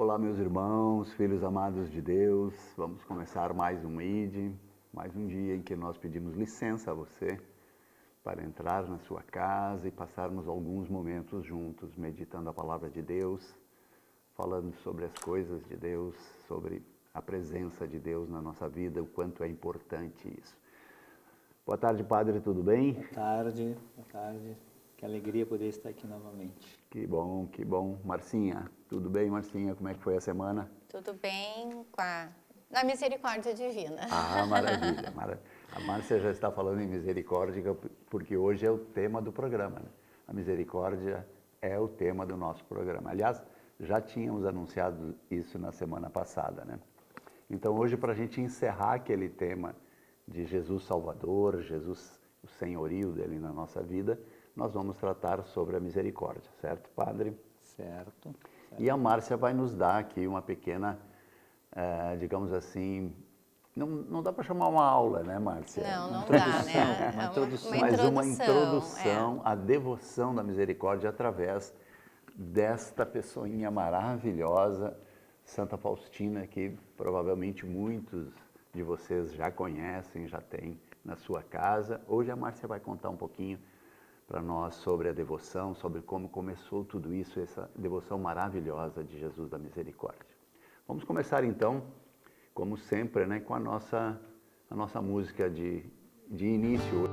Olá, meus irmãos, filhos amados de Deus. Vamos começar mais um ID, mais um dia em que nós pedimos licença a você para entrar na sua casa e passarmos alguns momentos juntos, meditando a palavra de Deus, falando sobre as coisas de Deus, sobre a presença de Deus na nossa vida, o quanto é importante isso. Boa tarde, Padre, tudo bem? Boa tarde, boa tarde. Que alegria poder estar aqui novamente. Que bom, que bom. Marcinha, tudo bem, Marcinha? Como é que foi a semana? Tudo bem na misericórdia divina. Ah, maravilha. A Márcia já está falando em misericórdia, porque hoje é o tema do programa, né? A misericórdia é o tema do nosso programa. Aliás, já tínhamos anunciado isso na semana passada, né? Então, hoje, para a gente encerrar aquele tema de Jesus Salvador, Jesus, o senhorio dele na nossa vida, nós vamos tratar sobre a misericórdia, certo, Padre? Certo. E a Márcia vai nos dar aqui uma pequena, digamos assim, não dá para chamar uma aula, né, Márcia? Não dá, né? Uma introdução. Mas uma introdução à devoção da misericórdia através desta pessoinha maravilhosa, Santa Faustina, que provavelmente muitos de vocês já conhecem, já têm na sua casa. Hoje a Márcia vai contar um pouquinho para nós sobre a devoção, sobre como começou tudo isso, essa devoção maravilhosa de Jesus da Misericórdia. Vamos começar então, como sempre, né, com a nossa música de início.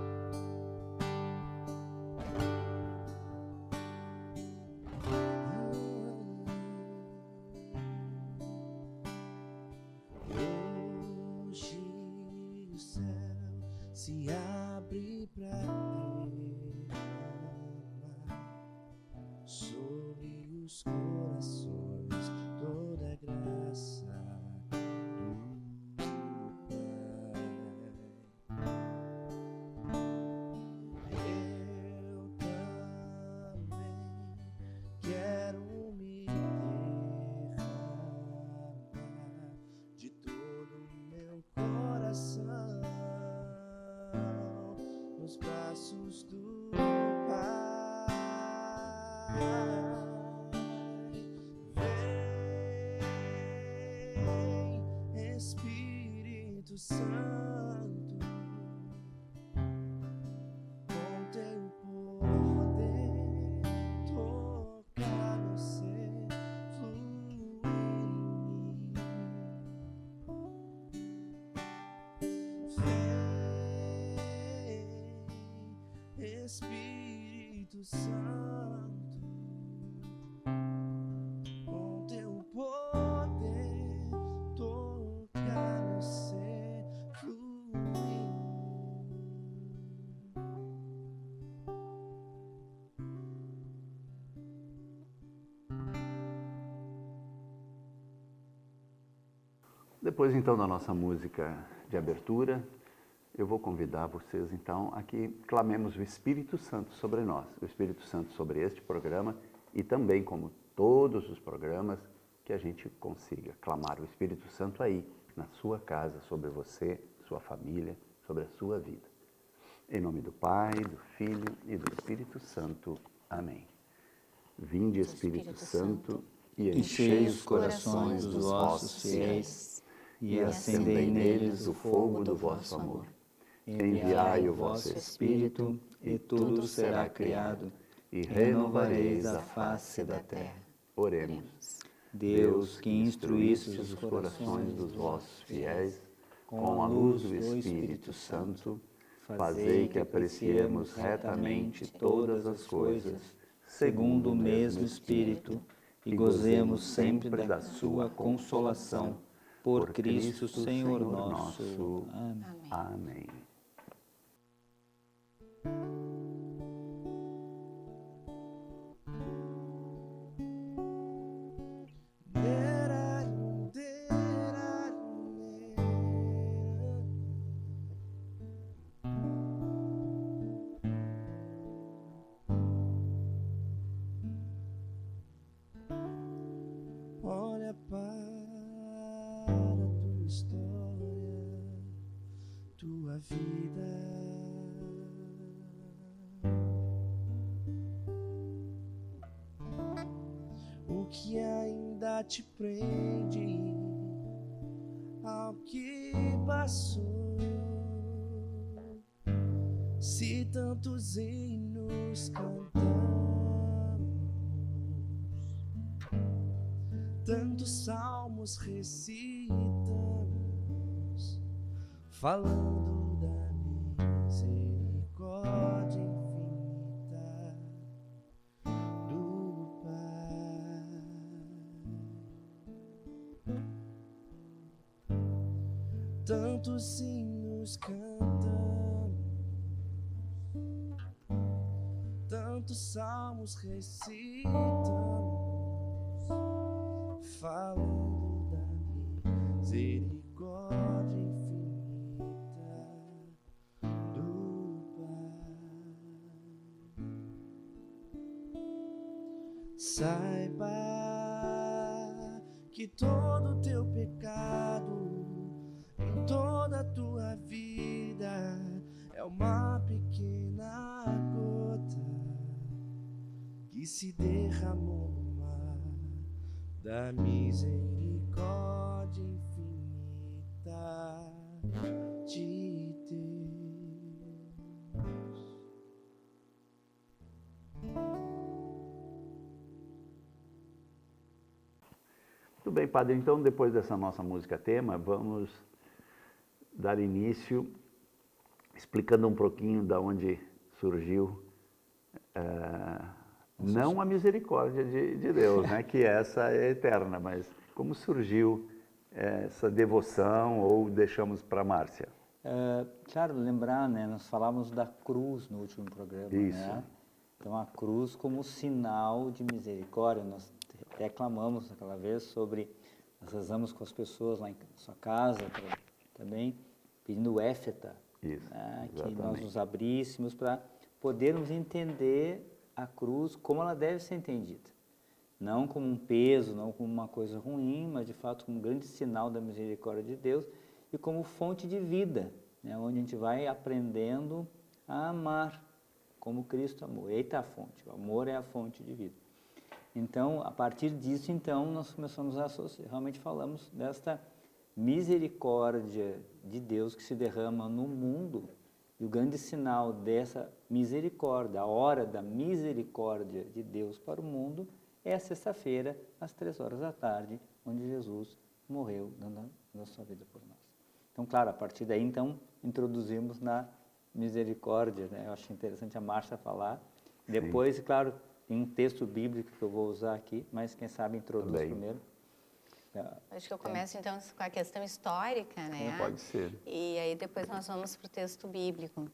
Hoje o céu se abre pra sobre os corações toda graça do Pai. Eu também quero me derramar de todo o meu coração nos braços do Pai. Vem, Espírito Santo, com teu poder tocar meu ser, fluir em mim. Vem, Espírito Santo, com teu poder tocar meu ser, fluir. Depois então da nossa música de abertura, eu vou convidar vocês então a que clamemos o Espírito Santo sobre nós, o Espírito Santo sobre este programa e também, como todos os programas, que a gente consiga clamar o Espírito Santo aí, na sua casa, sobre você, sua família, sobre a sua vida. Em nome do Pai, do Filho e do Espírito Santo. Amém. Vinde, Espírito Santo, e enchei os corações dos vossos fiéis, e acendei neles o fogo do vosso amor. Enviai o vosso Espírito, e tudo será criado, e renovareis a face da terra. Oremos. Deus, que instruísse os corações dos vossos fiéis, com a luz do Espírito Santo, fazei que apreciemos retamente todas as coisas, segundo o mesmo Espírito, e gozemos sempre da sua consolação. Por Cristo, Senhor nosso. Amém. Olha para tua história, tua vida. O que ainda ainda te prende ao que passou. Se tantos hinos cantamos, tantos salmos recitamos, falando da misericórdia infinita do Pai. Tantos hinos cantamos, tantos salmos recitamos, falando da misericórdia infinita do Pai. Saiba que todo teu pecado em toda a tua vida é uma pequena gota que se derramou no mar da misericórdia infinita de Deus. Muito bem, Padre. Então, depois dessa nossa música tema, vamos dar início explicando um pouquinho de onde surgiu não a misericórdia de Deus, né, que essa é eterna, mas como surgiu essa devoção, ou deixamos para Márcia? Claro, lembrar, né, nós falamos da cruz no último programa. Isso. Né? Então, a cruz como sinal de misericórdia. Nós reclamamos aquela vez sobre, nós rezamos com as pessoas lá em sua casa também, pedindo o éfeta, né, que nós nos abríssemos para podermos entender a cruz como ela deve ser entendida. Não como um peso, não como uma coisa ruim, mas de fato como um grande sinal da misericórdia de Deus e como fonte de vida, né, onde a gente vai aprendendo a amar como Cristo amou. Eita, a fonte, o amor é a fonte de vida. Então, a partir disso, então, nós começamos a associar, realmente falamos desta misericórdia de Deus que se derrama no mundo, e o grande sinal dessa misericórdia, a hora da misericórdia de Deus para o mundo, é a sexta-feira, às 3 horas da tarde, onde Jesus morreu, dando a sua vida por nós. Então, claro, a partir daí, então, introduzimos na misericórdia, né? Eu acho interessante a Márcia falar. Depois, sim, claro, tem um texto bíblico que eu vou usar aqui, mas quem sabe introduz primeiro. Acho que eu começo então com a questão histórica, né? Pode ser. E aí depois nós vamos para o texto bíblico.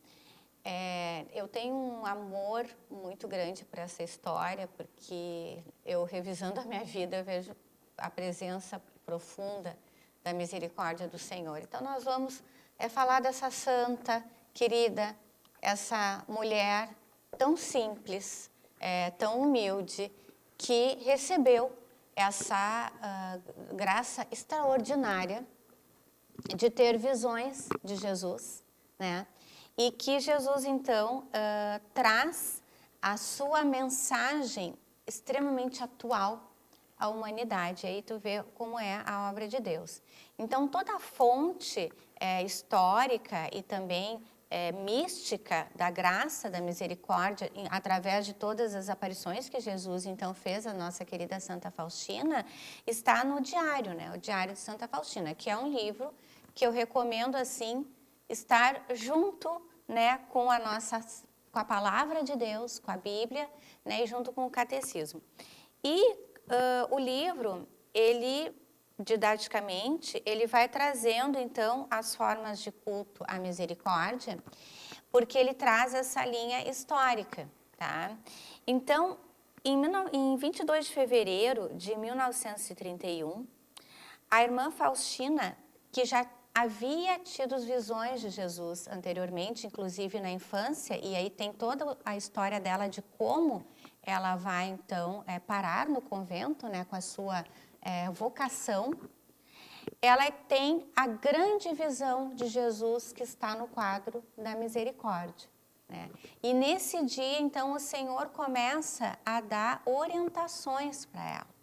Eu tenho um amor muito grande para essa história, porque eu, revisando a minha vida, eu vejo a presença profunda da misericórdia do Senhor. Então nós vamos falar dessa santa, querida, essa mulher tão simples, tão humilde, que recebeu essa graça extraordinária de ter visões de Jesus, né? E que Jesus, então, traz a sua mensagem extremamente atual à humanidade. Aí tu vê como é a obra de Deus. Então, toda a fonte histórica e também mística da graça, da misericórdia, através de todas as aparições que Jesus, então, fez à nossa querida Santa Faustina, está no diário, né? O Diário de Santa Faustina, que é um livro que eu recomendo, assim, estar junto, né, com a palavra de Deus, com a Bíblia, né, e junto com o catecismo. E o livro, ele, didaticamente, ele vai trazendo, então, as formas de culto à misericórdia, porque ele traz essa linha histórica, tá? Então, em 22 de fevereiro de 1931, a irmã Faustina, que já havia tido visões de Jesus anteriormente, inclusive na infância, e aí tem toda a história dela de como ela vai, então, parar no convento, né, com a sua vocação. Ela tem a grande visão de Jesus que está no quadro da misericórdia, né? E nesse dia, então, o Senhor começa a dar orientações para ela,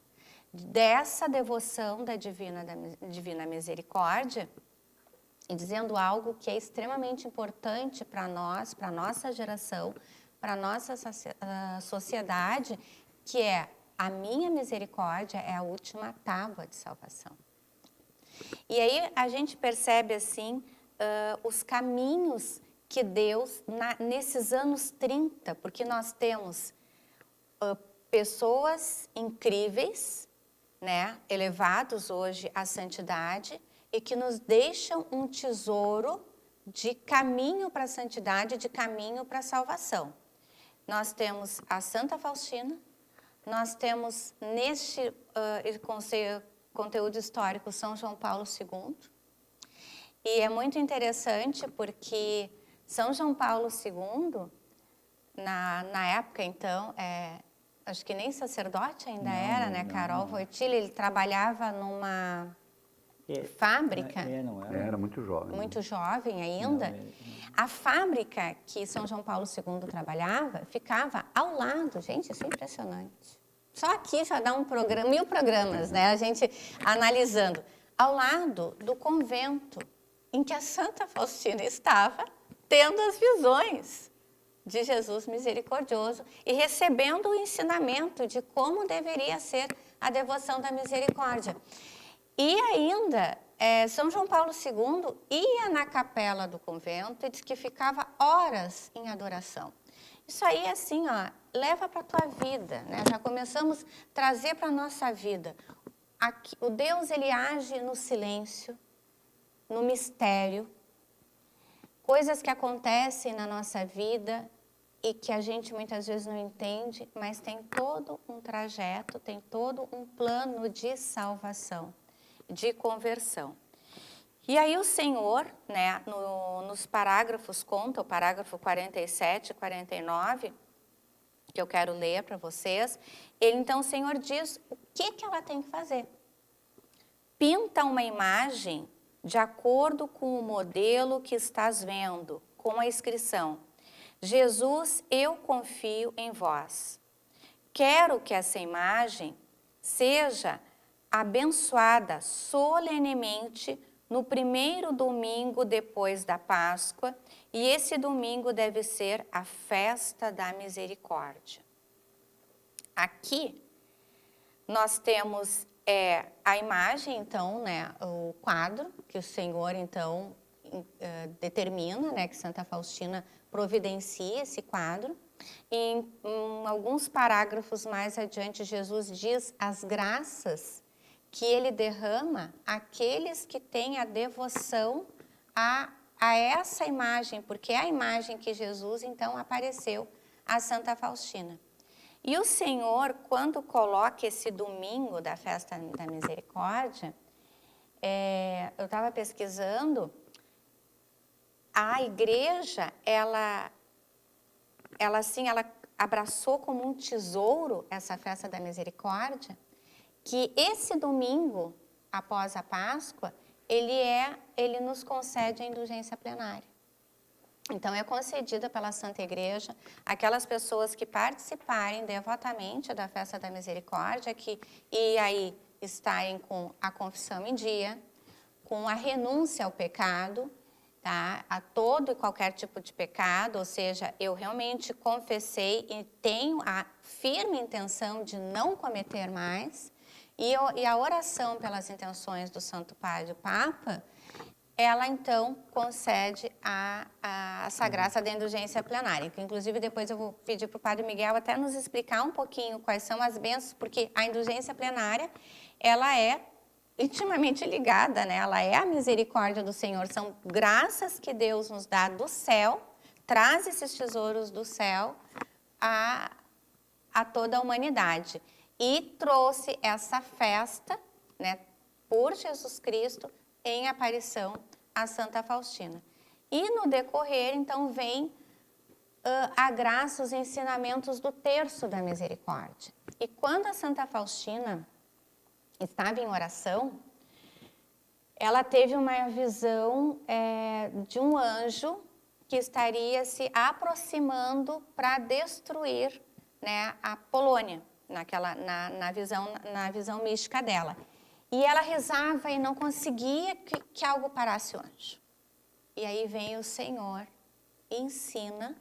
dessa devoção da Divina Misericórdia, e dizendo algo que é extremamente importante para nós, para a nossa geração, para a nossa sociedade, que é: a minha misericórdia é a última tábua de salvação. E aí a gente percebe assim os caminhos que Deus, nesses anos 30, porque nós temos pessoas incríveis, né, elevados hoje à santidade, e que nos deixam um tesouro de caminho para a santidade, de caminho para a salvação. Nós temos a Santa Faustina, nós temos neste conteúdo histórico São João Paulo II, e é muito interessante porque São João Paulo II, na época então, acho que nem sacerdote ainda era, né, Carol Wojtyla, ele trabalhava numa fábrica. Não era. Era muito jovem. Muito jovem ainda. A fábrica que São João Paulo II trabalhava ficava ao lado, gente, isso é impressionante. Só aqui já dá 1000 programas, né, a gente analisando. Ao lado do convento em que a Santa Faustina estava tendo as visões de Jesus misericordioso e recebendo o ensinamento de como deveria ser a devoção da misericórdia. E ainda, São João Paulo II ia na capela do convento e diz que ficava horas em adoração. Isso aí, assim, ó, leva para a tua vida, né? Já começamos a trazer para a nossa vida. Aqui, o Deus, ele age no silêncio, no mistério, coisas que acontecem na nossa vida e que a gente muitas vezes não entende, mas tem todo um trajeto, tem todo um plano de salvação, de conversão. E aí o Senhor, né, nos parágrafos conta, o parágrafo 47 e 49, que eu quero ler para vocês, então o Senhor diz o que ela tem que fazer. Pinta uma imagem de acordo com o modelo que estás vendo, com a inscrição: Jesus, eu confio em vós. Quero que essa imagem seja abençoada solenemente no primeiro domingo depois da Páscoa, e esse domingo deve ser a festa da misericórdia. Aqui nós temos a imagem, então, né, o quadro que o Senhor, então, determina, né, que Santa Faustina providencia esse quadro. E em alguns parágrafos mais adiante, Jesus diz as graças que ele derrama àqueles que têm a devoção a essa imagem, porque é a imagem que Jesus, então, apareceu a Santa Faustina. E o Senhor, quando coloca esse domingo da festa da misericórdia, eu estava pesquisando, a igreja, ela abraçou como um tesouro essa festa da misericórdia, que esse domingo, após a Páscoa, ele nos concede a indulgência plenária. Então, é concedida pela Santa Igreja aquelas pessoas que participarem devotamente da festa da misericórdia, e aí estarem com a confissão em dia, com a renúncia ao pecado, tá? A todo e qualquer tipo de pecado, ou seja, eu realmente confessei e tenho a firme intenção de não cometer mais, e a oração pelas intenções do Santo Padre, o Papa, ela então concede essa graça da indulgência plenária, que inclusive depois eu vou pedir para o Padre Miguel até nos explicar um pouquinho quais são as bênçãos, porque a indulgência plenária, ela é intimamente ligada, né? Ela é a misericórdia do Senhor, são graças que Deus nos dá do céu, traz esses tesouros do céu a toda a humanidade. E trouxe essa festa, né, por Jesus Cristo, em aparição a Santa Faustina. E no decorrer, então, vem a graça, os ensinamentos do terço da misericórdia. E quando a Santa Faustina estava em oração, ela teve uma visão de um anjo que estaria se aproximando para destruir, né, a Polônia, na visão mística dela. E ela rezava e não conseguia que algo parasse o anjo. E aí vem o Senhor e ensina.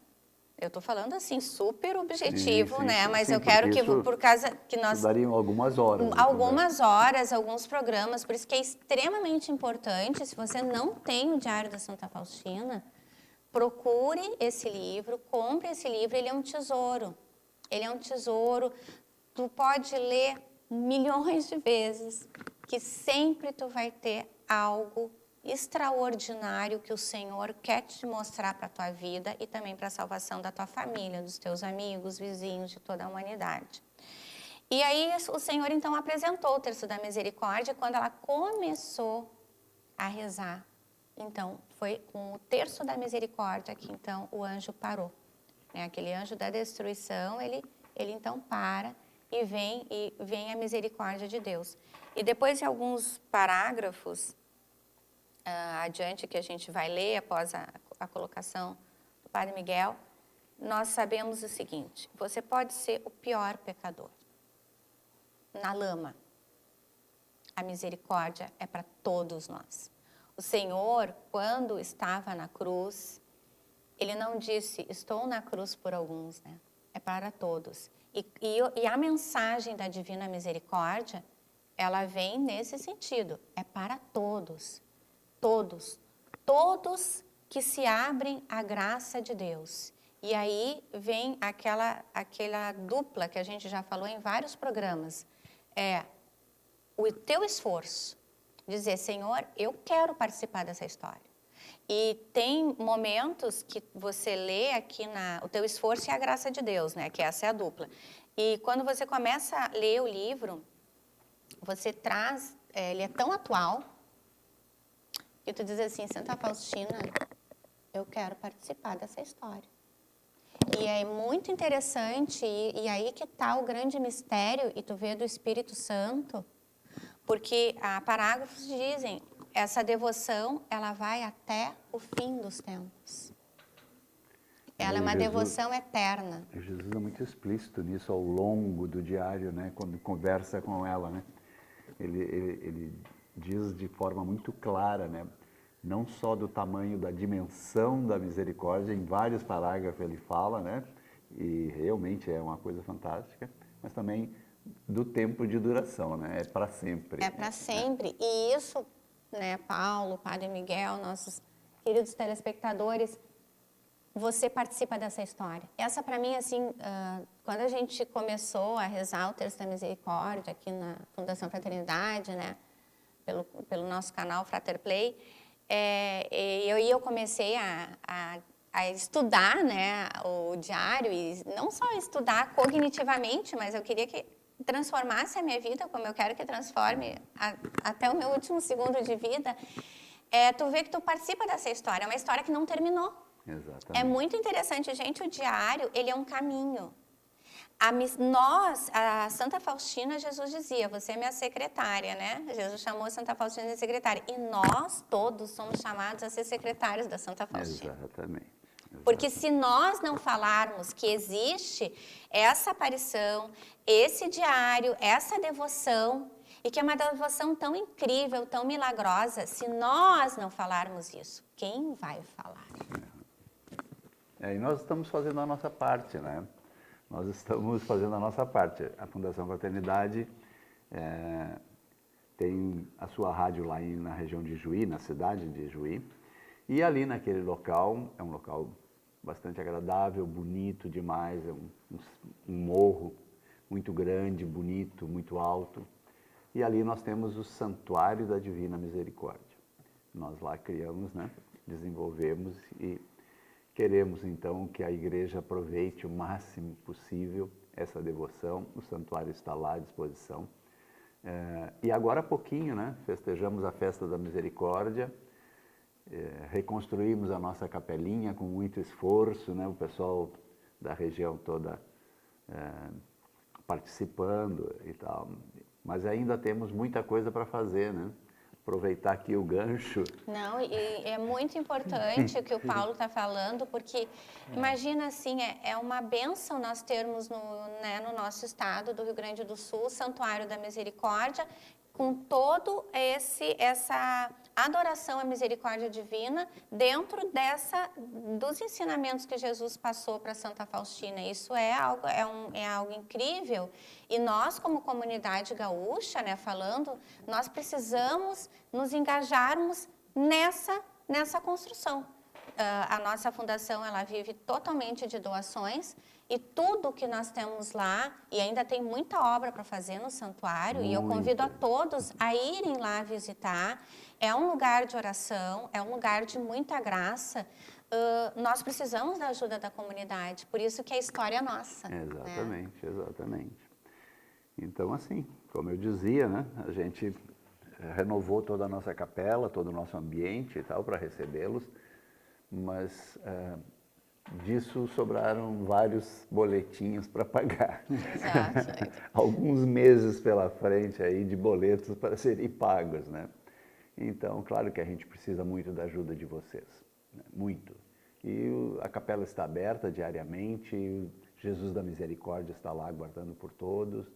Eu estou falando assim, super objetivo, sim, né? sim, Mas sim, eu quero que, isso, por causa que nós... dariam algumas horas. Algumas horas, alguns programas, por isso que é extremamente importante, se você não tem o Diário da Santa Faustina, procure esse livro, compre esse livro, ele é um tesouro. Ele é um tesouro, tu pode ler milhões de vezes, que sempre tu vai ter algo extraordinário que o Senhor quer te mostrar para a tua vida e também para a salvação da tua família, dos teus amigos, vizinhos, de toda a humanidade. E aí o Senhor então apresentou o Terço da Misericórdia quando ela começou a rezar. Então foi com o Terço da Misericórdia que então o anjo parou. Né? Aquele anjo da destruição, ele então para e vem a misericórdia de Deus. E depois de alguns parágrafos adiante que a gente vai ler após a colocação do Padre Miguel, nós sabemos o seguinte: você pode ser o pior pecador, na lama. A misericórdia é para todos nós. O Senhor, quando estava na cruz, Ele não disse, estou na cruz por alguns, né? É para todos. E a mensagem da Divina Misericórdia, ela vem nesse sentido, é para todos. Todos que se abrem à graça de Deus. E aí vem aquela dupla que a gente já falou em vários programas. É o teu esforço, dizer, Senhor, eu quero participar dessa história. E tem momentos que você lê aqui o teu esforço e a graça de Deus, né? Que essa é a dupla. E quando você começa a ler o livro, você traz, ele é tão atual, que tu diz assim, Santa Faustina, eu quero participar dessa história. E é muito interessante, e aí que está o grande mistério, e tu vê do Espírito Santo, porque há parágrafos que dizem, essa devoção, ela vai até o fim dos tempos. Ela é uma devoção eterna. Jesus é muito explícito nisso ao longo do diário, né? Quando conversa com ela, né? Ele diz de forma muito clara, né? Não só do tamanho, da dimensão da misericórdia, em vários parágrafos ele fala, né? E realmente é uma coisa fantástica, mas também do tempo de duração, né? É para sempre. É para sempre. E isso, né, Paulo, Padre Miguel, nossos queridos telespectadores, você participa dessa história. Essa, para mim, assim, quando a gente começou a rezar o Terço da Misericórdia aqui na Fundação Fraternidade, né, pelo nosso canal Frater Play, eu comecei a estudar, né, o diário, e não só estudar cognitivamente, mas eu queria que transformasse a minha vida, como eu quero que transforme até o meu último segundo de vida. Tu vê que tu participa dessa história, é uma história que não terminou. Exatamente. É muito interessante, gente, o diário, ele é um caminho. A Santa Faustina, Jesus dizia, você é minha secretária, né? Jesus chamou a Santa Faustina de secretária. E nós todos somos chamados a ser secretários da Santa Faustina. Exatamente. Porque se nós não falarmos que existe essa aparição, esse diário, essa devoção, e que é uma devoção tão incrível, tão milagrosa, se nós não falarmos isso, quem vai falar? E nós estamos fazendo a nossa parte, né? Nós estamos fazendo a nossa parte. A Fundação Fraternidade tem a sua rádio lá na região de Juí, na cidade de Juí. E ali naquele local, é um local bastante agradável, bonito demais, é um morro muito grande, bonito, muito alto. E ali nós temos o Santuário da Divina Misericórdia. Nós lá criamos, né? Desenvolvemos e queremos, então, que a igreja aproveite o máximo possível essa devoção. O santuário está lá à disposição. E agora há pouquinho, né, festejamos a Festa da Misericórdia, reconstruímos a nossa capelinha com muito esforço, né, o pessoal da região toda participando e tal. Mas ainda temos muita coisa para fazer, né? O aproveitar aqui o gancho. Não, e é muito importante o que o Paulo está falando, porque imagina assim, é uma bênção nós termos no nosso estado do Rio Grande do Sul o Santuário da Misericórdia, com todo essa adoração à misericórdia divina dentro dos ensinamentos que Jesus passou para Santa Faustina. Isso é algo incrível. E nós, como comunidade gaúcha, né, falando, nós precisamos nos engajarmos nessa construção. A nossa fundação, ela vive totalmente de doações, e tudo que nós temos lá, e ainda tem muita obra para fazer no santuário, e eu convido a todos a irem lá visitar. É um lugar de oração, é um lugar de muita graça. Nós precisamos da ajuda da comunidade, por isso que a história é nossa. Exatamente, exatamente. Então, assim, como eu dizia, né, a gente renovou toda a nossa capela, todo o nosso ambiente e tal, para recebê-los, mas disso sobraram vários boletinhos para pagar. Exato. Alguns meses pela frente aí de boletos para serem pagos, né? Então, claro que a gente precisa muito da ajuda de vocês, né? Muito. E a capela está aberta diariamente, e Jesus da Misericórdia está lá aguardando por todos.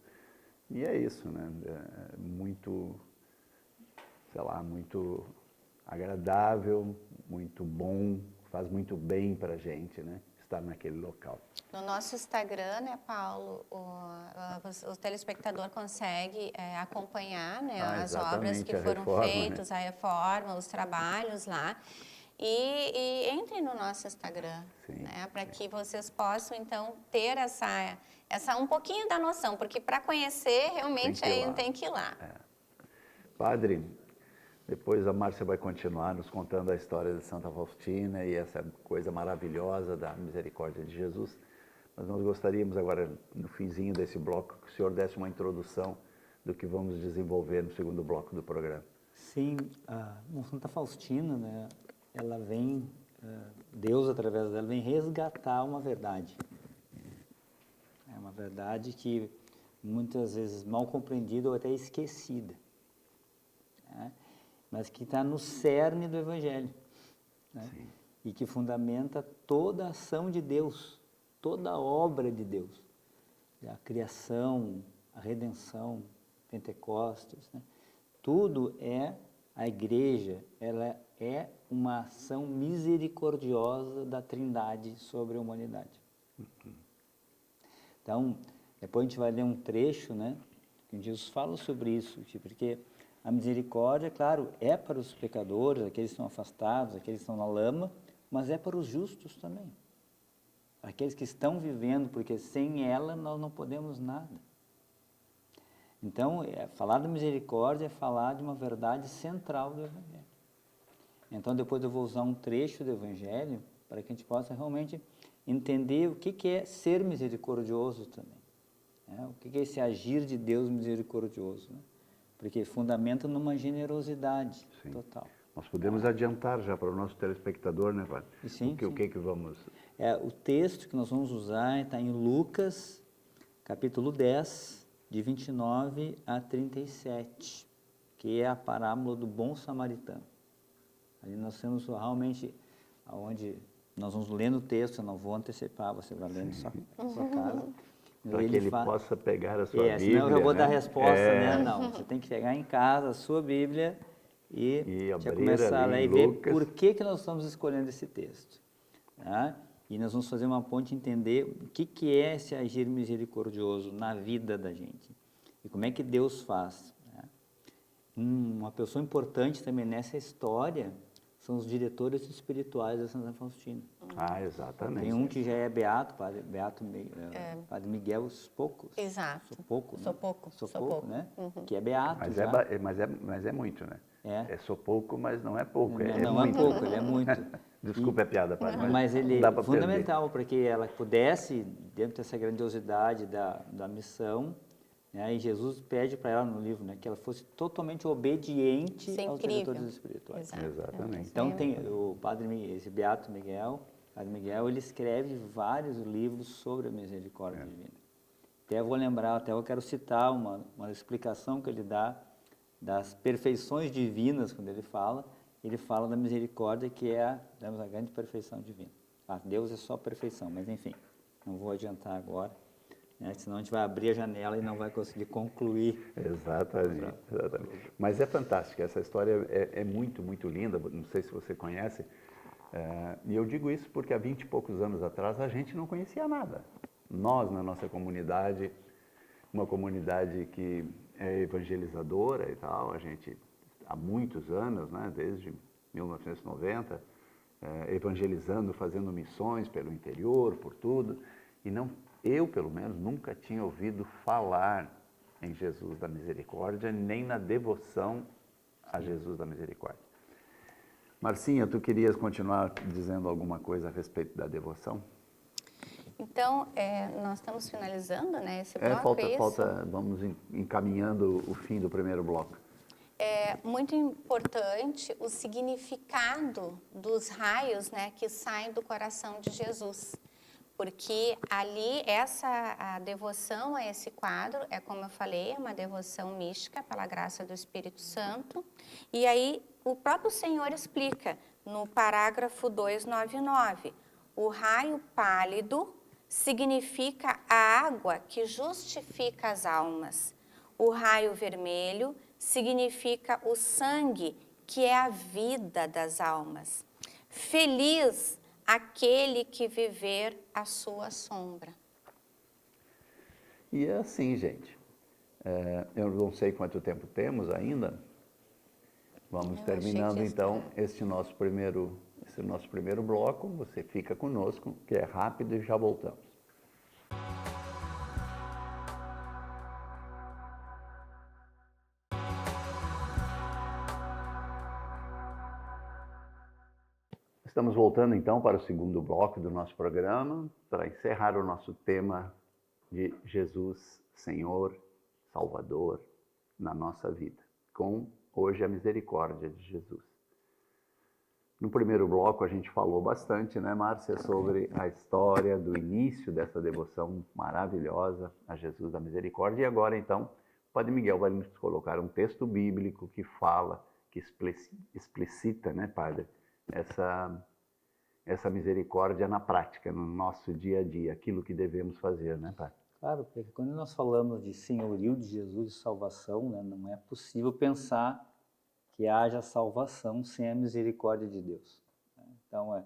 E é isso, né? É muito, sei lá, muito agradável, muito bom, faz muito bem para a gente, né? Estar naquele local. No nosso Instagram, né, Paulo, o telespectador consegue acompanhar, né, as obras que foram feitas, né? A reforma, os trabalhos lá. E entrem no nosso Instagram, né, para que vocês possam, então, ter essa um pouquinho da noção, porque para conhecer, realmente, tem que ir lá. Padre, depois a Márcia vai continuar nos contando a história de Santa Faustina e essa coisa maravilhosa da misericórdia de Jesus. Mas nós gostaríamos agora, no finzinho desse bloco, que o senhor desse uma introdução do que vamos desenvolver no segundo bloco do programa. Sim, Santa Faustina, né, ela vem, Deus através dela vem resgatar uma verdade. É uma verdade que muitas vezes mal compreendida ou até esquecida, né? Mas que está no cerne do Evangelho, né? E que fundamenta toda a ação de Deus, toda a obra de Deus, a criação, a redenção, Pentecostes, né? Tudo a igreja, ela é uma ação misericordiosa da Trindade sobre a humanidade. Então, depois a gente vai ler um trecho, né, que Jesus fala sobre isso, porque a misericórdia, claro, é para os pecadores, aqueles que estão afastados, aqueles que estão na lama, mas é para os justos também. Aqueles que estão vivendo, porque sem ela nós não podemos nada. Então, falar da misericórdia é falar de uma verdade central do Evangelho. Então, depois eu vou usar um trecho do Evangelho para que a gente possa realmente entender o que é ser misericordioso também, né? O que é esse agir de Deus misericordioso, né? Porque fundamenta numa generosidade total. Nós podemos adiantar já para o nosso telespectador, né, Padre? Sim, o que vamos... O texto que nós vamos usar está em Lucas, capítulo 10, de 29 a 37, que é a parábola do bom samaritano. Ali nós temos realmente, onde nós vamos lendo o texto, eu não vou antecipar, você vai lendo na sua casa. Para que ele possa pegar a sua Bíblia. Senão eu vou dar a resposta, né? Não, você tem que chegar em casa, a sua Bíblia, e já começar a ler e ver por que nós estamos escolhendo esse texto. Tá? E nós vamos fazer uma ponte e entender o que é esse agir misericordioso na vida da gente. E como é que Deus faz. Né? Uma pessoa importante também nessa história são os diretores espirituais da Santa Faustina. Exatamente. Tem um que já é beato, Padre Padre Miguel Sopoco. Exato. Sopoco, né? Sopoco, né? Que é beato. Mas é muito, né? É Sopoco, mas não é pouco. Não é pouco, ele é muito. Desculpa a piada, Padre. Mas ele é fundamental para que ela pudesse, dentro dessa grandiosidade da missão, né, e Jesus pede para ela no livro, né, que ela fosse totalmente obediente aos diretores espirituais. Exatamente. Então tem o esse beato Miguel, Padre Miguel, ele escreve vários livros sobre a misericórdia divina. Até eu vou lembrar, eu quero citar uma explicação que ele dá das perfeições divinas, quando ele fala da misericórdia, que é a grande perfeição divina. Deus é só perfeição, mas enfim, não vou adiantar agora, né, senão a gente vai abrir a janela e não vai conseguir concluir. Exatamente. Mas é fantástica, essa história é muito, muito linda, não sei se você conhece, e eu digo isso porque há 20 e poucos anos atrás a gente não conhecia nada. Nós, na nossa comunidade, uma comunidade que é evangelizadora e tal, a gente há muitos anos, né, desde 1990, evangelizando, fazendo missões pelo interior, por tudo, e não, eu pelo menos nunca tinha ouvido falar em Jesus da Misericórdia, nem na devoção a Jesus da Misericórdia. Marcinha, tu querias continuar dizendo alguma coisa a respeito da devoção? Então, nós estamos finalizando, né, esse bloco, vamos encaminhando o fim do primeiro bloco. É muito importante o significado dos raios, né, que saem do coração de Jesus. Porque ali, a devoção a esse quadro, é como eu falei, é uma devoção mística pela graça do Espírito Santo. E aí, o próprio Senhor explica, no parágrafo 299, o raio pálido significa a água que justifica as almas. O raio vermelho significa o sangue, que é a vida das almas. Feliz aquele que viver à sua sombra. E é assim, gente. Eu não sei quanto tempo temos ainda. Vamos terminando então esse nosso primeiro bloco. Você fica conosco, que é rápido, e já voltamos. Estamos voltando então para o segundo bloco do nosso programa, para encerrar o nosso tema de Jesus, Senhor, Salvador, na nossa vida, com hoje a misericórdia de Jesus. No primeiro bloco a gente falou bastante, né, Márcia, sobre a história do início dessa devoção maravilhosa a Jesus da Misericórdia. E agora então, o Padre Miguel vai nos colocar um texto bíblico que fala, que explicita, né, Padre, essa misericórdia na prática, no nosso dia a dia, aquilo que devemos fazer, né, Padre? Claro, porque quando nós falamos de senhorio de Jesus e salvação, né, não é possível pensar que haja salvação sem a misericórdia de Deus. Então,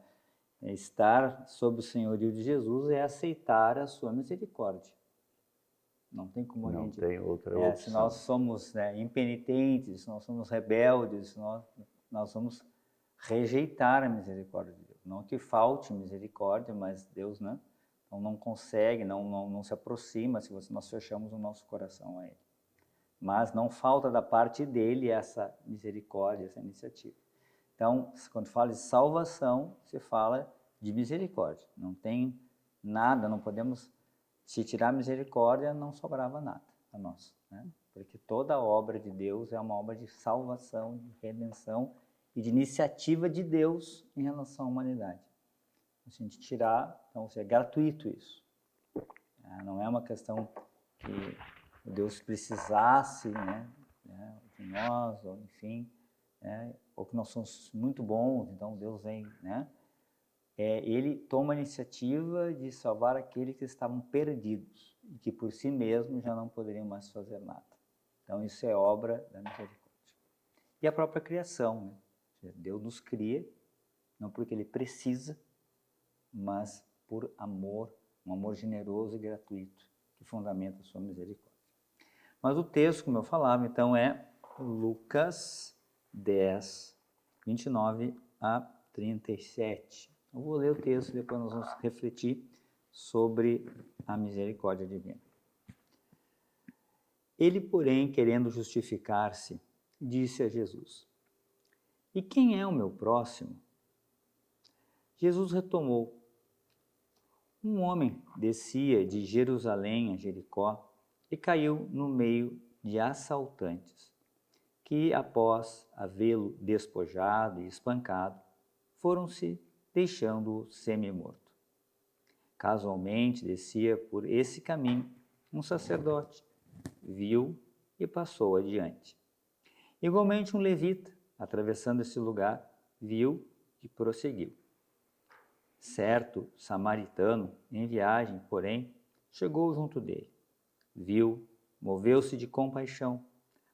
estar sob o senhorio de Jesus é aceitar a sua misericórdia. Não tem como a gente... Não tem outra opção. Se nós somos, né, impenitentes, se nós somos rebeldes, nós vamos rejeitar a misericórdia de Deus. Não que falte misericórdia, mas Deus, né, não consegue, não se aproxima se nós fechamos o nosso coração a Ele. Mas não falta da parte dele essa misericórdia, essa iniciativa. Então, quando fala de salvação, se fala de misericórdia. Não tem nada, não podemos... Se tirar a misericórdia, não sobrava nada a nós, né? Porque toda a obra de Deus é uma obra de salvação, de redenção e de iniciativa de Deus em relação à humanidade. Se a gente tirar, então é gratuito isso. Não é uma questão que Deus precisasse, né, de nós, ou enfim, ou que nós somos muito bons, então Deus vem, né? Ele toma a iniciativa de salvar aqueles que estavam perdidos e que por si mesmos já não poderiam mais fazer nada. Então isso é obra da misericórdia. E a própria criação, né? Deus nos cria, não porque Ele precisa, mas por amor, um amor generoso e gratuito, que fundamenta a sua misericórdia. Mas o texto, como eu falava, então é Lucas 10, 29 a 37. Eu vou ler o texto e depois nós vamos refletir sobre a misericórdia divina. Ele, porém, querendo justificar-se, disse a Jesus: "E quem é o meu próximo?" Jesus retomou: "Um homem descia de Jerusalém a Jericó e caiu no meio de assaltantes, que, após havê-lo despojado e espancado, foram-se deixando-o semi-morto. Casualmente descia por esse caminho um sacerdote, viu e passou adiante. Igualmente um levita, atravessando esse lugar, viu e prosseguiu. Certo samaritano, em viagem, porém, chegou junto dele. Viu, moveu-se de compaixão,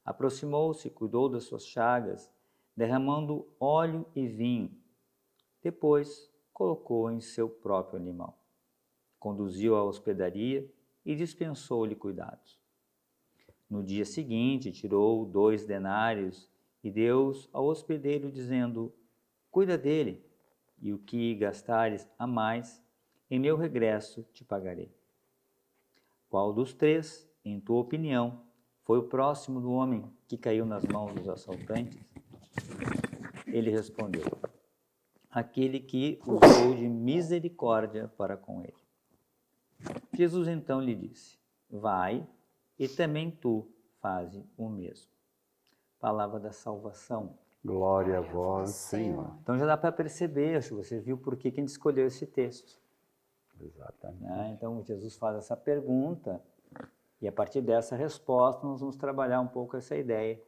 aproximou-se, cuidou das suas chagas, derramando óleo e vinho. Depois, colocou em seu próprio animal. Conduziu-o à hospedaria e dispensou-lhe cuidados. No dia seguinte, tirou 2 denários e deu-os ao hospedeiro, dizendo: cuida dele, e o que gastares a mais, em meu regresso te pagarei. Qual dos 3, em tua opinião, foi o próximo do homem que caiu nas mãos dos assaltantes? Ele respondeu: aquele que usou de misericórdia para com ele. Jesus então lhe disse: vai, e também tu faze o mesmo. Palavra da salvação. Glória a vós, Senhor. Então já dá para perceber, acho que você viu por que a gente escolheu esse texto. Exatamente. Né? Então Jesus faz essa pergunta e a partir dessa resposta nós vamos trabalhar um pouco essa ideia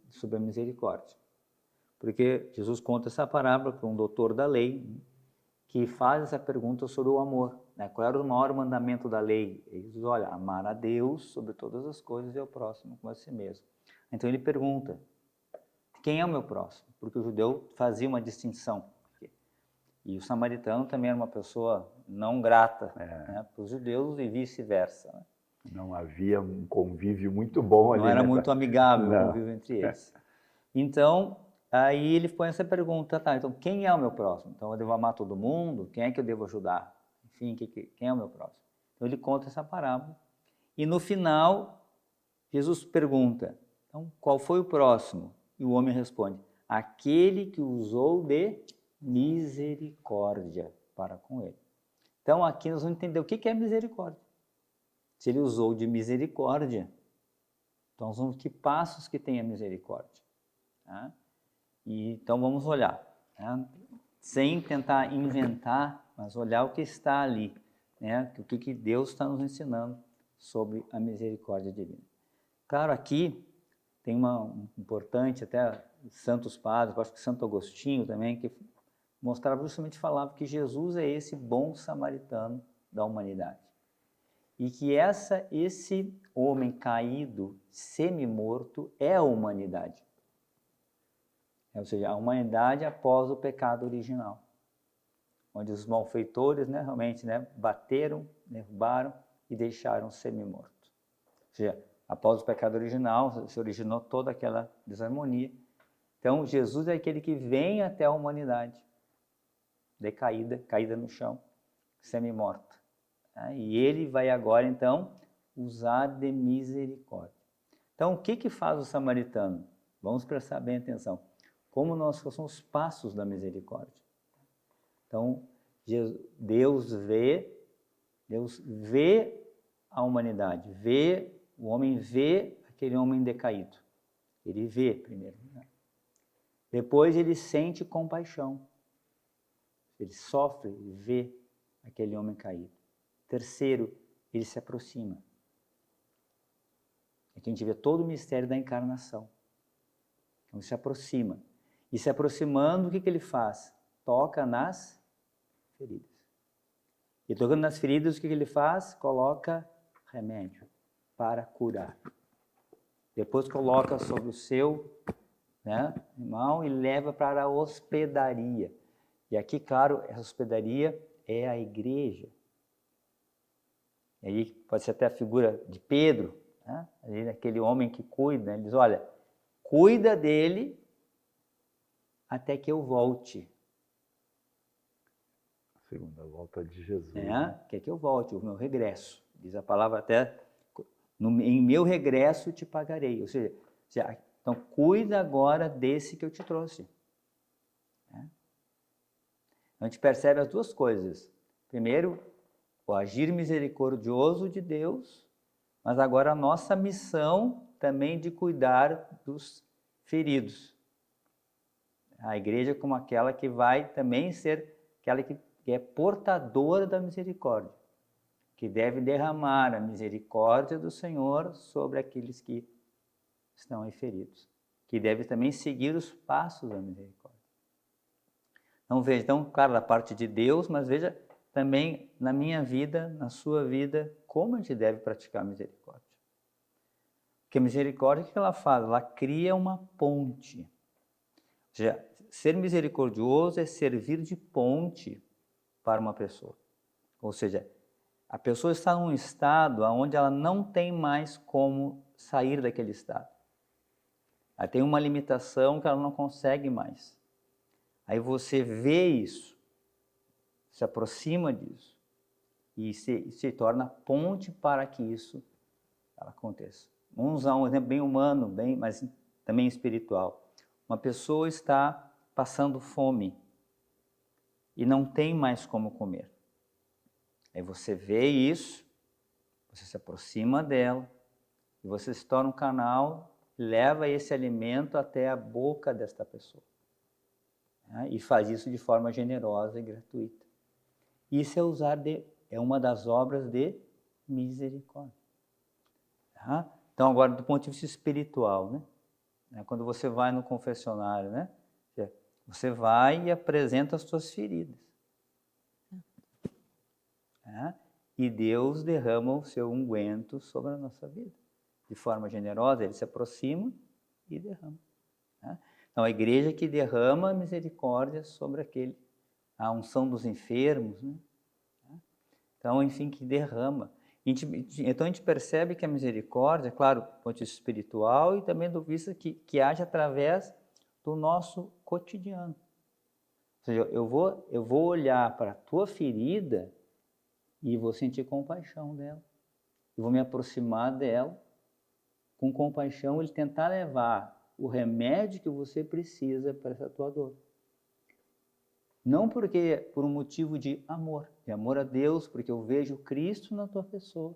sobre a misericórdia. Porque Jesus conta essa parábola para um doutor da lei que faz essa pergunta sobre o amor. Né? Qual era o maior mandamento da lei? Ele diz: olha, amar a Deus sobre todas as coisas e ao próximo como a si mesmo. Então ele pergunta: quem é o meu próximo? Porque o judeu fazia uma distinção. E o samaritano também era uma pessoa não grata, né, para os judeus e vice-versa. Né? Não havia um convívio muito bom ali. Não era né? muito amigável Não. o convívio entre eles. Então, aí ele põe essa pergunta: tá, então quem é o meu próximo? Então eu devo amar todo mundo? Quem é que eu devo ajudar? Enfim, quem é o meu próximo? Então ele conta essa parábola. E no final, Jesus pergunta: então qual foi o próximo? E o homem responde: aquele que usou de misericórdia para com ele. Então aqui nós vamos entender o que é misericórdia. Se ele usou de misericórdia, então nós vamos ver que passos que tem a misericórdia. Tá? E, então vamos olhar, né? Sem tentar inventar, mas olhar o que está ali, né? O que Deus está nos ensinando sobre a misericórdia divina. Claro, aqui tem um importante, até santos padres, acho que Santo Agostinho também, que mostrava justamente, falava que Jesus é esse bom samaritano da humanidade. E que esse homem caído, semi-morto, é a humanidade. Ou seja, a humanidade após o pecado original. Onde os malfeitores, né, realmente, né, bateram, derrubaram e deixaram semi-morto. Ou seja, após o pecado original, se originou toda aquela desarmonia. Então, Jesus é aquele que vem até a humanidade, decaída, caída no chão, semi-morta. E ele vai agora, então, usar de misericórdia. Então, o que faz o samaritano? Vamos prestar bem atenção. Como são os passos da misericórdia. Então, Deus vê a humanidade, o homem vê aquele homem decaído. Ele vê primeiro. Né? Depois ele sente compaixão. Ele sofre, ele vê aquele homem caído. Terceiro, ele se aproxima. Aqui a gente vê todo o mistério da encarnação. Então ele se aproxima. E se aproximando, o que ele faz? Toca nas feridas. E tocando nas feridas, o que ele faz? Coloca remédio para curar. Depois coloca sobre o seu, né, animal e leva para a hospedaria. E aqui, claro, essa hospedaria é a igreja. E aí pode ser até a figura de Pedro, né? Ali, aquele homem que cuida, né? Ele diz: olha, cuida dele até que eu volte. A segunda volta de Jesus. Quer que eu volte, o meu regresso. Diz a palavra até, em meu regresso te pagarei. Ou seja, então cuida agora desse que eu te trouxe. A gente percebe as duas coisas. Primeiro, o agir misericordioso de Deus, mas agora a nossa missão também de cuidar dos feridos. A igreja como aquela que vai também ser aquela que é portadora da misericórdia, que deve derramar a misericórdia do Senhor sobre aqueles que estão aí feridos. que deve também seguir os passos da misericórdia. Então veja, então, claro, da parte de Deus, mas veja também na minha vida, na sua vida, como a gente deve praticar a misericórdia. Porque a misericórdia, o que ela faz? Ela cria uma ponte. Ou seja, ser misericordioso é servir de ponte para uma pessoa. Ou seja, a pessoa está num estado onde ela não tem mais como sair daquele estado. Ela tem uma limitação que ela não consegue mais. Aí você vê isso, se aproxima disso e se torna ponte para que isso aconteça. Vamos usar um exemplo bem humano, mas também espiritual. Uma pessoa está passando fome e não tem mais como comer. Aí você vê isso, você se aproxima dela e você se torna um canal, leva esse alimento até a boca desta pessoa. E faz isso de forma generosa e gratuita. Isso é uma das obras de misericórdia. Então agora do ponto de vista espiritual, né? Quando você vai no confessionário, né? Você vai e apresenta as suas feridas. E Deus derrama o seu unguento sobre a nossa vida. De forma generosa, Ele se aproxima e derrama. Então, a igreja que derrama a misericórdia sobre a unção dos enfermos, né? Então, enfim, que derrama. Então, a gente percebe que a misericórdia, claro, do ponto de vista espiritual e também do vista que age através do nosso cotidiano. Ou seja, eu vou olhar para a tua ferida e vou sentir compaixão dela. Eu vou me aproximar dela com compaixão e tentar levar o remédio que você precisa para essa tua dor. Não por um motivo de amor a Deus, porque eu vejo Cristo na tua pessoa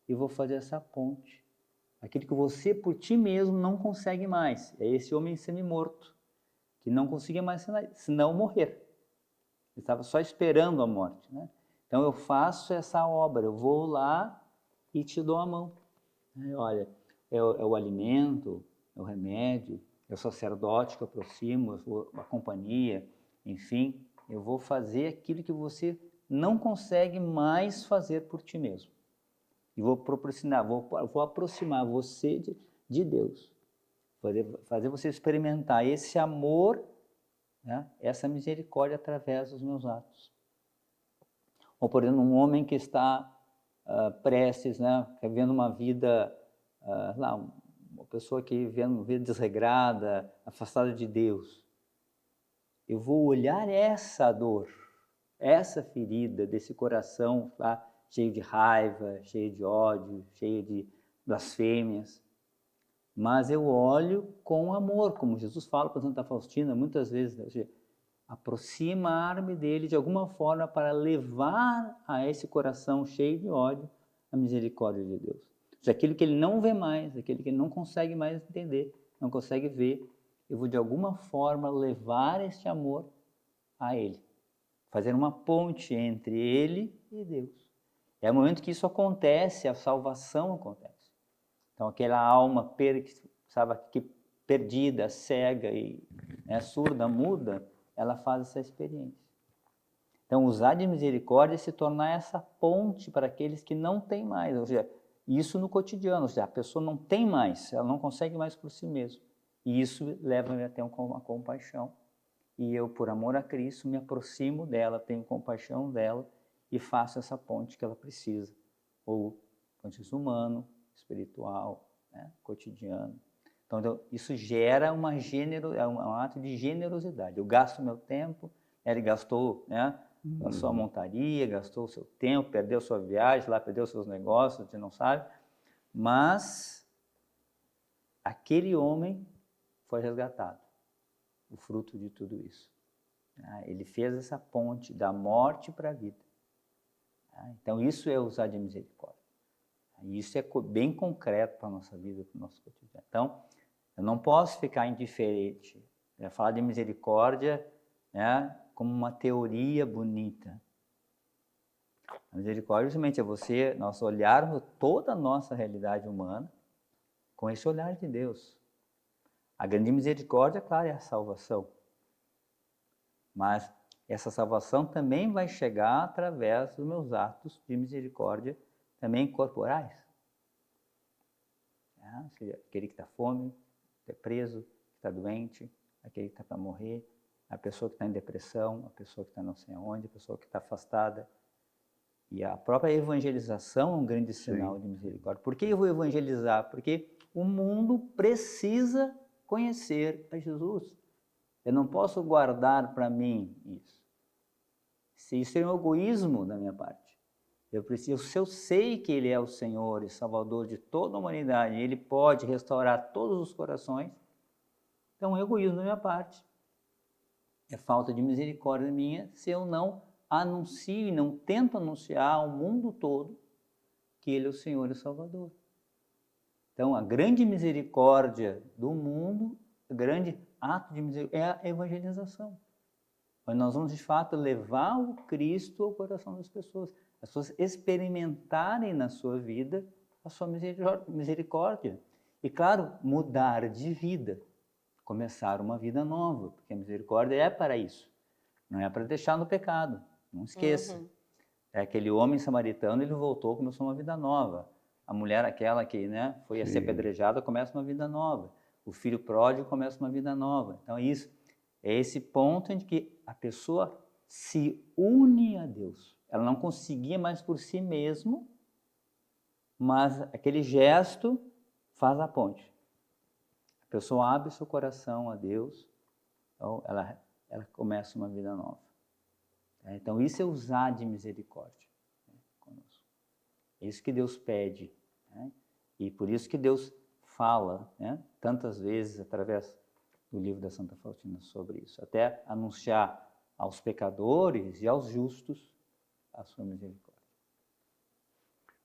e vou fazer essa ponte. Aquilo que você por ti mesmo não consegue mais. É esse homem semi-morto, que não conseguia mais senão morrer. Ele estava só esperando a morte, né? Então eu faço essa obra, eu vou lá e te dou a mão. Olha, é o alimento, é o remédio, é o sacerdote que eu aproximo, a companhia, enfim, eu vou fazer aquilo que você não consegue mais fazer por ti mesmo. E vou vou aproximar você de Deus. Fazer você experimentar esse amor, né, essa misericórdia através dos meus atos. Ou, por exemplo, um homem que está prestes, né, vivendo uma vida, uma pessoa que vivendo uma vida desregrada, afastada de Deus. Eu vou olhar essa dor, essa ferida desse coração lá, cheio de raiva, cheio de ódio, cheio de blasfêmias. Mas eu olho com amor, como Jesus fala para Santa Faustina muitas vezes, né? Aproximar-me dele de alguma forma para levar a esse coração cheio de ódio a misericórdia de Deus. Aquilo que ele não vê mais, aquilo que ele não consegue mais entender, não consegue ver, eu vou de alguma forma levar este amor a ele. Fazer uma ponte entre ele e Deus. É o momento que isso acontece, a salvação acontece. Então aquela alma perdida, cega e surda, muda, ela faz essa experiência. Então, usar de misericórdia é se tornar essa ponte para aqueles que não têm mais. Ou seja, isso no cotidiano, ou seja, a pessoa não tem mais, ela não consegue mais por si mesma. E isso leva-me a ter uma compaixão. E eu, por amor a Cristo, me aproximo dela, tenho compaixão dela e faço essa ponte que ela precisa. Ou ponte humano, espiritual, né, cotidiano. Então, isso gera um ato de generosidade. Eu gasto meu tempo, ele gastou, né, a sua montaria, gastou o seu tempo, perdeu sua viagem, lá perdeu seus negócios, você não sabe. Mas aquele homem foi resgatado, o fruto de tudo isso. Ele fez essa ponte da morte para a vida. Então, isso é usar de misericórdia. Isso é bem concreto para a nossa vida, para o nosso cotidiano. Então, eu não posso ficar indiferente. Falar de misericórdia, né, como uma teoria bonita. A misericórdia, justamente, é nós olharmos toda a nossa realidade humana com esse olhar de Deus. A grande misericórdia, claro, é a salvação. Mas essa salvação também vai chegar através dos meus atos de misericórdia, também corporais. Aquele que está fome, que está preso, que está doente, aquele que está para morrer, a pessoa que está em depressão, a pessoa que está não sei aonde, a pessoa que está afastada. E a própria evangelização é um grande sinal de misericórdia. Por que eu vou evangelizar? Porque o mundo precisa conhecer a Jesus. Eu não posso guardar para mim isso. Se isso é um egoísmo da minha parte. Se eu sei que Ele é o Senhor e Salvador de toda a humanidade, Ele pode restaurar todos os corações, então é um egoísmo da minha parte. É falta de misericórdia minha se eu não anuncio e não tento anunciar ao mundo todo que Ele é o Senhor e o Salvador. Então, a grande misericórdia do mundo, o grande ato de misericórdia é a evangelização. Mas nós vamos, de fato, levar o Cristo ao coração das pessoas. As pessoas experimentarem na sua vida a sua misericórdia. E, claro, mudar de vida. Começar uma vida nova, porque a misericórdia é para isso. Não é para deixar no pecado. Não esqueça. É aquele homem samaritano, ele voltou, começou uma vida nova. A mulher aquela que foi a ser apedrejada, começa uma vida nova. O filho pródigo começa uma vida nova. Então, isso é esse ponto em que a pessoa se une a Deus. Ela não conseguia mais por si mesmo, mas aquele gesto faz a ponte. A pessoa abre seu coração a Deus, então ela começa uma vida nova. Então, isso é usar de misericórdia conosco. É isso que Deus pede. E por isso que Deus fala tantas vezes através do livro da Santa Faustina sobre isso. Até anunciar aos pecadores e aos justos a sua misericórdia.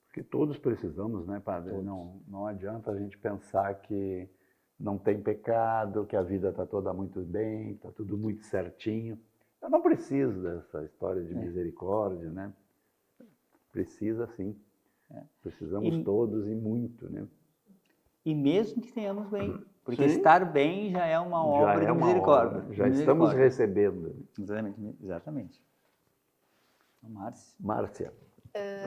Porque todos precisamos, né, Padre? Todos. Não adianta a gente pensar que não tem pecado, que a vida está toda muito bem, está tudo muito certinho. Eu não preciso dessa história de misericórdia, né? Precisa sim. Precisamos todos e muito, né? E mesmo que tenhamos bem, porque estar bem já é uma obra de misericórdia. Já estamos recebendo. Exatamente. Márcia,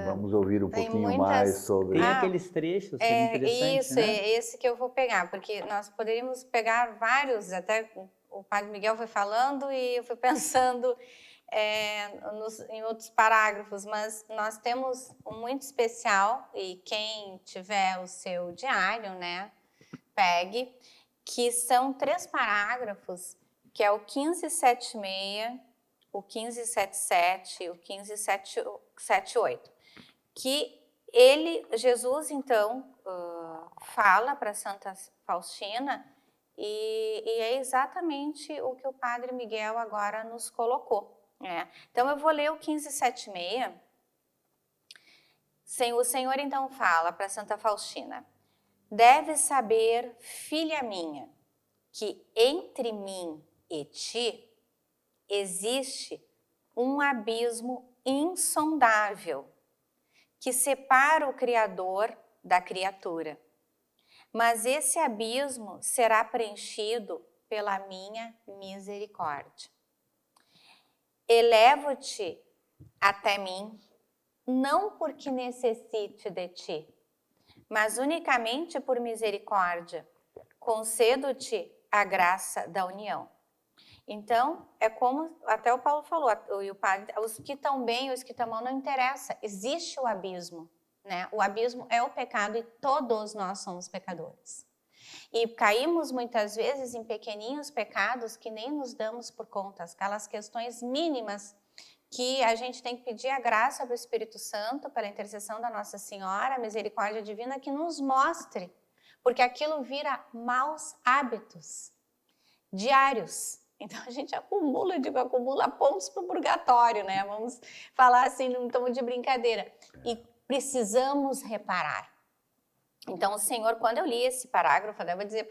vamos ouvir um pouquinho mais sobre... Tem aqueles trechos que é interessantes, isso, é esse que eu vou pegar, porque nós poderíamos pegar vários, até o Padre Miguel foi falando e eu fui pensando em outros parágrafos, mas nós temos um muito especial, e quem tiver o seu diário, pegue, que são 3 parágrafos, que é o 1576, o 1577 e o 1578, que Jesus, então, fala para Santa Faustina, e é exatamente o que o Padre Miguel agora nos colocou. Então, eu vou ler o 1576. O Senhor, então, fala para Santa Faustina: deves saber, filha minha, que entre mim e ti existe um abismo insondável que separa o Criador da criatura. Mas esse abismo será preenchido pela minha misericórdia. Elevo-te até mim, não porque necessite de ti, mas unicamente por misericórdia. Concedo-te a graça da união. Então, é como até o Paulo falou, e o padre, os que estão bem e os que estão mal não interessa, existe o abismo, O abismo é o pecado e todos nós somos pecadores. E caímos muitas vezes em pequeninhos pecados que nem nos damos por conta, aquelas questões mínimas que a gente tem que pedir a graça do Espírito Santo, pela intercessão da Nossa Senhora, a misericórdia divina, que nos mostre, porque aquilo vira maus hábitos diários. Então, a gente acumula pontos para o purgatório, Vamos falar assim, num tom de brincadeira. E precisamos reparar. Então, o Senhor, quando eu li esse parágrafo, eu devo dizer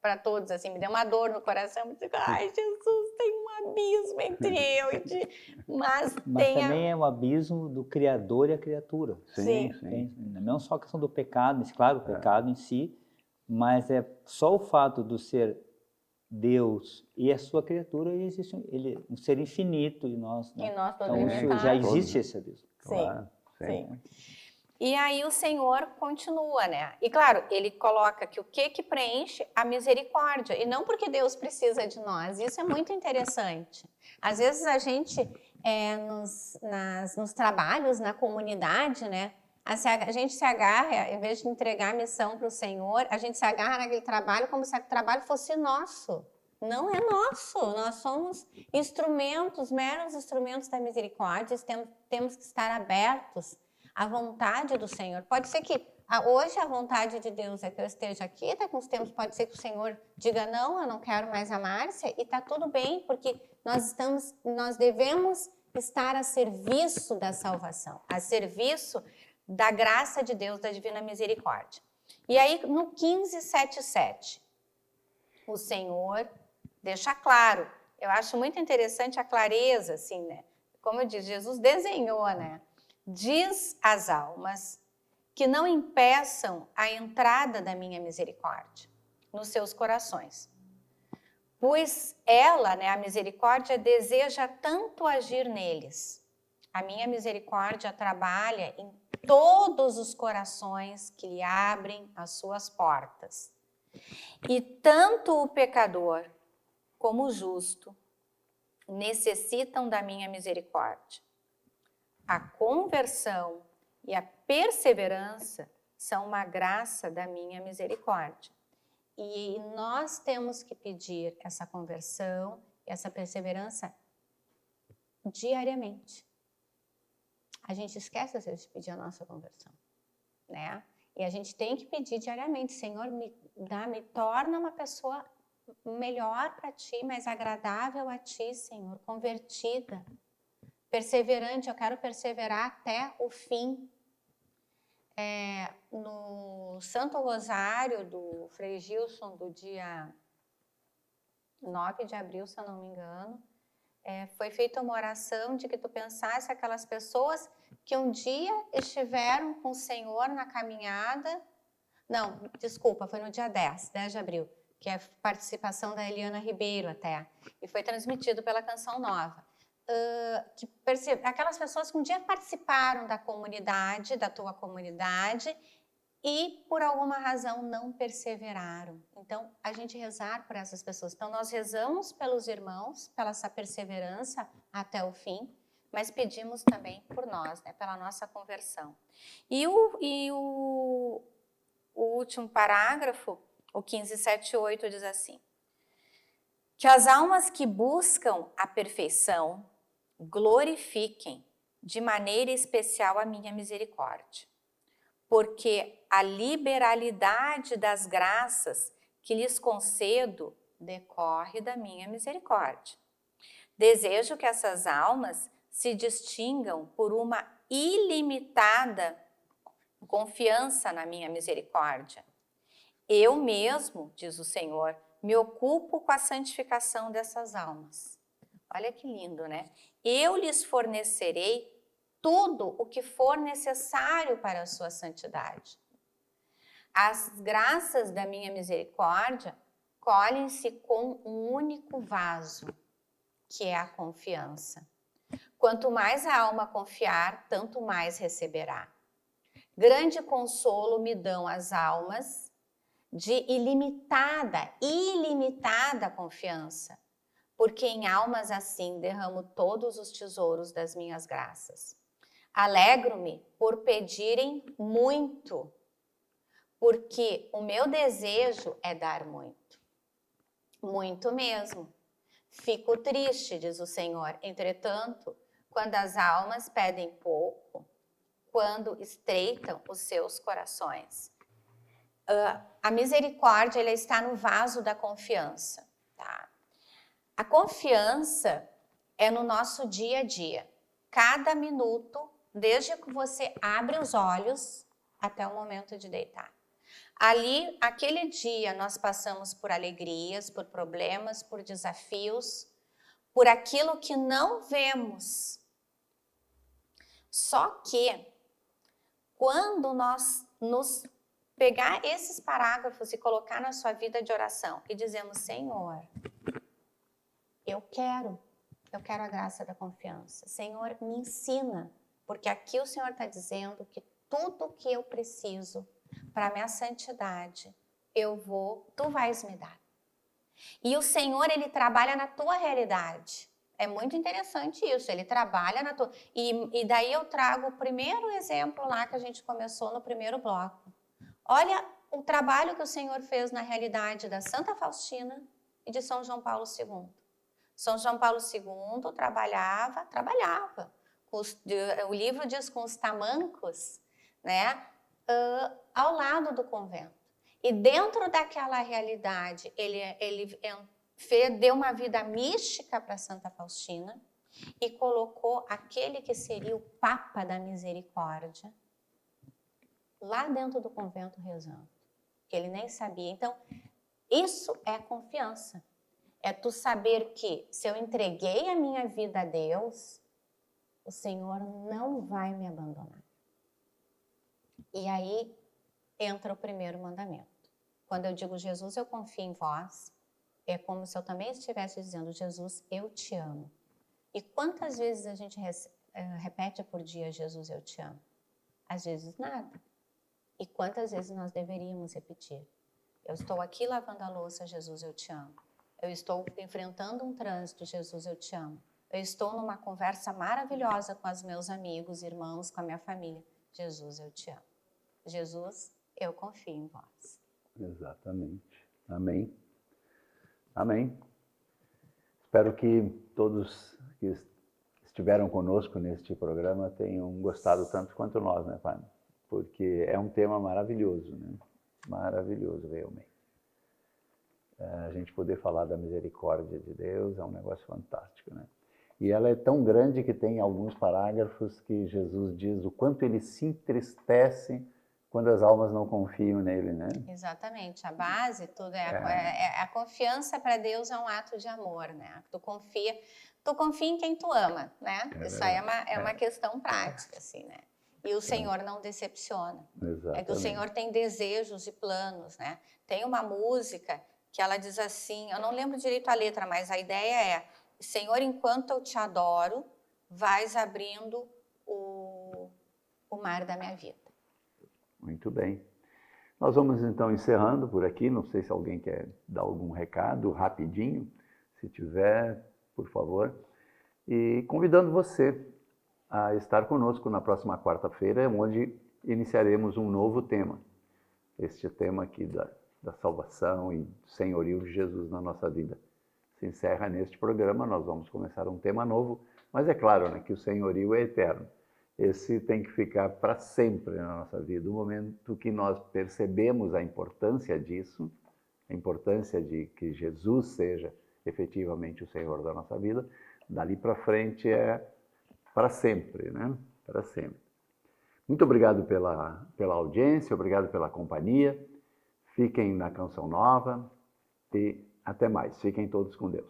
para todos, assim, me deu uma dor no coração, eu digo, ai, Jesus, tem um abismo entre eu e ti. Mas também é o abismo do Criador e a criatura. Sim. Não só a questão do pecado, mas claro, o pecado em si, mas é só o fato do ser Deus e a sua criatura, existe um ser infinito em nós, né? E nós todos Então isso já existe esse abismo. Sim, Sim. sim. E aí o Senhor continua, né? E claro, ele coloca que o que preenche? A misericórdia. E não porque Deus precisa de nós. Isso é muito interessante. Às vezes a gente, nos trabalhos, na comunidade, né? A gente se agarra, em vez de entregar a missão para o Senhor, a gente se agarra naquele trabalho como se o trabalho fosse nosso. Não é nosso. Nós somos instrumentos, meros instrumentos da misericórdia. Temos que estar abertos à vontade do Senhor. Pode ser que hoje a vontade de Deus é que eu esteja aqui, daqui uns tempos pode ser que o Senhor diga não, eu não quero mais a Márcia, e está tudo bem, porque nós devemos estar a serviço da salvação, a serviço da graça de Deus, da divina misericórdia. E aí no 15:7:7, o Senhor deixa claro, eu acho muito interessante a clareza, assim, né? Como eu disse, Jesus desenhou, né? Diz às almas que não impeçam a entrada da minha misericórdia nos seus corações. Pois ela, né, a misericórdia, deseja tanto agir neles. A minha misericórdia trabalha em todos os corações que lhe abrem as suas portas. E tanto o pecador como o justo necessitam da minha misericórdia. A conversão e a perseverança são uma graça da minha misericórdia. E nós temos que pedir essa conversão, essa perseverança diariamente. A gente esquece às vezes de pedir a nossa conversão, né? E a gente tem que pedir diariamente, Senhor, me torna uma pessoa melhor para Ti, mais agradável a Ti, Senhor, convertida. Perseverante, eu quero perseverar até o fim. No Santo Rosário do Frei Gilson, do dia 9 de abril, se eu não me engano, foi feita uma oração de que tu pensasse aquelas pessoas que um dia estiveram com o Senhor na caminhada. Não, desculpa, foi no dia 10 de abril, que é a participação da Eliana Ribeiro até, e foi transmitido pela Canção Nova. Aquelas pessoas que um dia participaram da comunidade, da tua comunidade, e por alguma razão não perseveraram. Então, a gente rezar por essas pessoas. Então, nós rezamos pelos irmãos, pela essa perseverança até o fim, mas pedimos também por nós, né, pela nossa conversão. E o último parágrafo, o 15:7:8, diz assim: que as almas que buscam a perfeição glorifiquem de maneira especial a minha misericórdia, porque a liberalidade das graças que lhes concedo decorre da minha misericórdia. Desejo que essas almas se distingam por uma ilimitada confiança na minha misericórdia. Eu mesmo, diz o Senhor, me ocupo com a santificação dessas almas. Olha que lindo, né? Eu lhes fornecerei tudo o que for necessário para a sua santidade. As graças da minha misericórdia colhem-se com um único vaso, que é a confiança. Quanto mais a alma confiar, tanto mais receberá. Grande consolo me dão as almas de ilimitada confiança, porque em almas assim derramo todos os tesouros das minhas graças. Alegro-me por pedirem muito, porque o meu desejo é dar muito, muito mesmo. Fico triste, diz o Senhor, entretanto, quando as almas pedem pouco, quando estreitam os seus corações. A misericórdia, ela está no vaso da confiança, tá? A confiança é no nosso dia a dia, cada minuto, desde que você abre os olhos até o momento de deitar. Ali, aquele dia, nós passamos por alegrias, por problemas, por desafios, por aquilo que não vemos. Só que, quando nós nos pegar esses parágrafos e colocar na sua vida de oração e dizemos, Senhor, eu quero a graça da confiança. Senhor, me ensina, porque aqui o Senhor está dizendo que tudo que eu preciso para a minha santidade, tu vais me dar. E o Senhor, Ele trabalha na tua realidade. É muito interessante isso, Ele trabalha na tua... E daí eu trago o primeiro exemplo lá que a gente começou no primeiro bloco. Olha o trabalho que o Senhor fez na realidade da Santa Faustina e de São João Paulo II. São João Paulo II trabalhava, o livro diz com os tamancos, né, ao lado do convento. E dentro daquela realidade, ele deu uma vida mística para Santa Faustina e colocou aquele que seria o Papa da Misericórdia lá dentro do convento rezando, que ele nem sabia. Então, isso é confiança. É tu saber que se eu entreguei a minha vida a Deus, o Senhor não vai me abandonar. E aí entra o primeiro mandamento. Quando eu digo, Jesus, eu confio em vós, é como se eu também estivesse dizendo, Jesus, eu te amo. E quantas vezes a gente repete por dia, Jesus, eu te amo? Às vezes nada. E quantas vezes nós deveríamos repetir? Eu estou aqui lavando a louça, Jesus, eu te amo. Eu estou enfrentando um trânsito, Jesus, eu te amo. Eu estou numa conversa maravilhosa com os meus amigos, irmãos, com a minha família. Jesus, eu te amo. Jesus, eu confio em vós. Exatamente. Amém. Amém. Espero que todos que estiveram conosco neste programa tenham gostado tanto quanto nós, né, Pai? Porque é um tema maravilhoso, né? Maravilhoso, realmente. A gente poder falar da misericórdia de Deus é um negócio fantástico, né? E ela é tão grande que tem alguns parágrafos que Jesus diz o quanto ele se entristece quando as almas não confiam nele, né? Exatamente. A base, tudo a confiança para Deus é um ato de amor, né? Tu confia em quem tu ama, né? Isso aí é uma questão prática, assim, né? E o Senhor não decepciona. Exatamente. É que o Senhor tem desejos e planos, né? Tem uma música que ela diz assim, eu não lembro direito a letra, mas a ideia é, Senhor, enquanto eu te adoro, vais abrindo o mar da minha vida. Muito bem. Nós vamos então encerrando por aqui, não sei se alguém quer dar algum recado rapidinho, se tiver, por favor, e convidando você a estar conosco na próxima quarta-feira, onde iniciaremos um novo tema, este tema aqui da salvação e do senhorio de Jesus na nossa vida. Se encerra neste programa, nós vamos começar um tema novo, mas é claro, né, que o senhorio é eterno. Esse tem que ficar para sempre na nossa vida. O momento que nós percebemos a importância disso, a importância de que Jesus seja efetivamente o Senhor da nossa vida, dali para frente é para sempre, né? Para sempre. Muito obrigado pela audiência, obrigado pela companhia. Fiquem na Canção Nova e até mais. Fiquem todos com Deus.